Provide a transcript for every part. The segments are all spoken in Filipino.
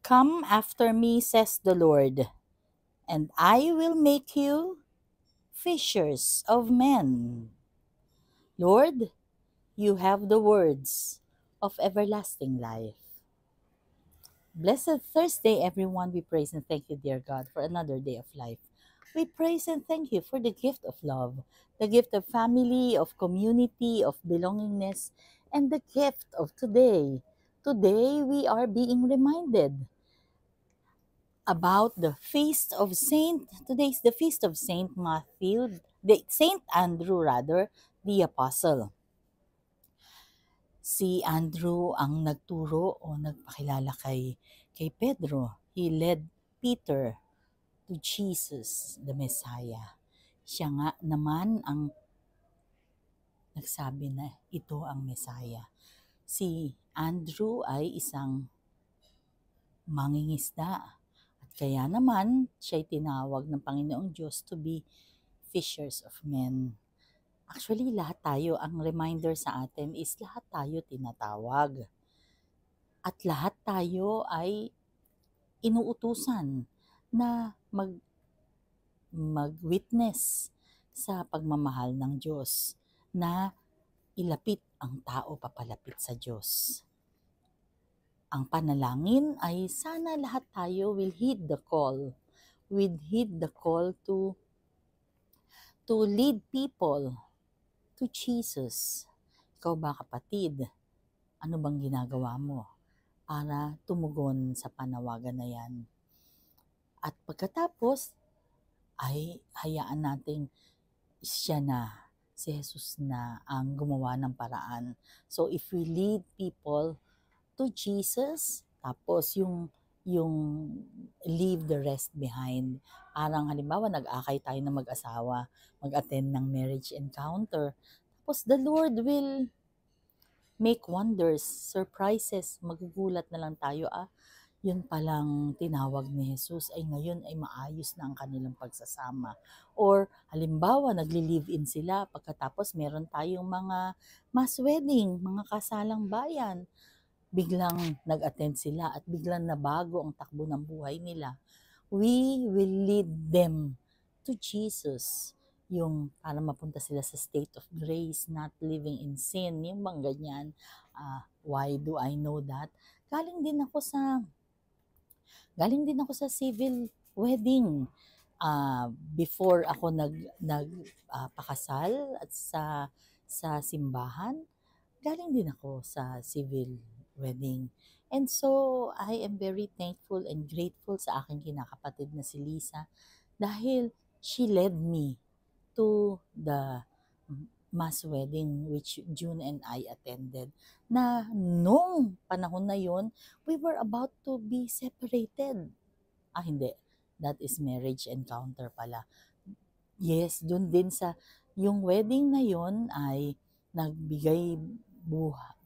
Come after me, says the Lord, and I will make you fishers of men. Lord, you have the words of everlasting life. Blessed Thursday, everyone. We praise and thank you, dear God, for another day of life. We praise and thank you for the gift of love, the gift of family, of community, of belongingness, and the gift of today. Today, we are being reminded about the feast of today's the feast of Saint Matthew, Saint Andrew rather, the Apostle. Si Andrew ang nagturo o nagpakilala kay Pedro. He led Peter to Jesus, the Messiah. Siya nga naman ang nagsabi na ito ang Messiah. Si Andrew ay isang mangingisda. At kaya naman, siya'y tinawag ng Panginoong Diyos to be fishers of men. Actually, lahat tayo, ang reminder sa atin is lahat tayo tinatawag. At lahat tayo ay inuutusan na mag-witness sa pagmamahal ng Diyos, na ilapit ang tao papalapit sa Diyos. Ang panalangin ay sana lahat tayo will heed the call. Will heed the call to lead people to Jesus. Ikaw ba, kapatid? Ano bang ginagawa mo para tumugon sa panawagan na yan? At pagkatapos, ay hayaan nating siya na, si Jesus na ang gumawa ng paraan. So if we lead people to Jesus, tapos yung leave the rest behind. Parang halimbawa, nag-akay tayo na mag-asawa, mag-attend ng marriage encounter. Tapos the Lord will make wonders, surprises. Magugulat na lang tayo, yun palang tinawag ni Jesus ay ngayon ay maayos na ang kanilang pagsasama. Or halimbawa, nagli-live-in sila, pagkatapos meron tayong mga mass wedding, mga kasalang bayan. Biglang nag-attend sila at biglang nabago ang takbo ng buhay nila. We will lead them to Jesus. Yung para mapunta sila sa state of grace, not living in sin, yung bang ganyan. Why do I know that? Galing din ako sa civil wedding. Before ako pakasal at sa simbahan, galing din ako sa civil wedding. And so, I am very thankful and grateful sa aking kinakapatid na si Lisa dahil she led me to the mass wedding which June and I attended, na nung panahon na yon, we were about to be separated. Hindi. That is marriage encounter pala. Yes, dun din sa, yung wedding na yon ay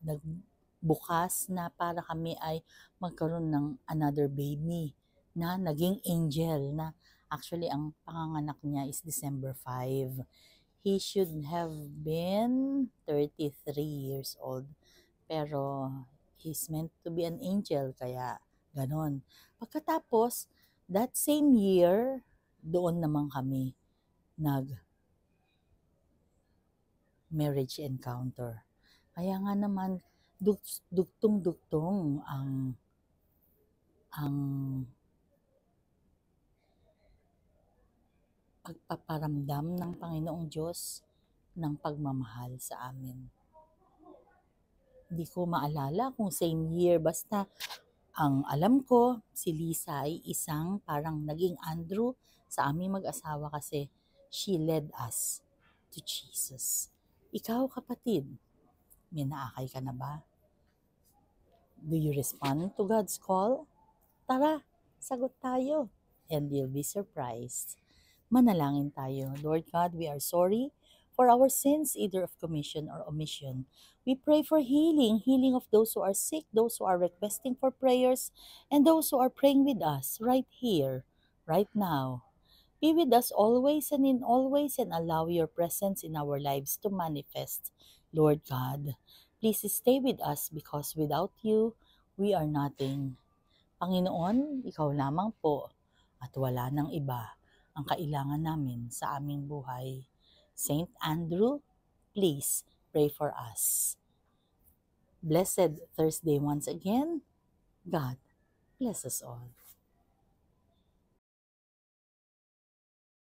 nagbukas na para kami ay magkaroon ng another baby na naging angel, na actually ang panganganak niya is December 5. He should have been 33 years old. Pero he's meant to be an angel, kaya ganon. Pagkatapos, that same year, doon naman kami nag-marriage encounter. Kaya nga naman, dugtong-dugtong ang pagpaparamdam ng Panginoong Diyos ng pagmamahal sa amin. Hindi ko maalala kung same year, basta ang alam ko, si Lisa ay isang parang naging Andrew sa aming mag-asawa kasi she led us to Jesus. Ikaw, kapatid, may naakay ka na ba? Do you respond to God's call? Tara, sagot tayo, and you'll be surprised. Manalangin tayo. Lord God, we are sorry for our sins, either of commission or omission. We pray for healing of those who are sick, those who are requesting for prayers, and those who are praying with us right here, right now. Be with us always and in always, and allow your presence in our lives to manifest, Lord God. Please stay with us, because without you, we are nothing. Panginoon, ikaw lamang po at wala nang iba ang kailangan namin sa aming buhay. Saint Andrew, please pray for us. Blessed Thursday once again. God bless us all.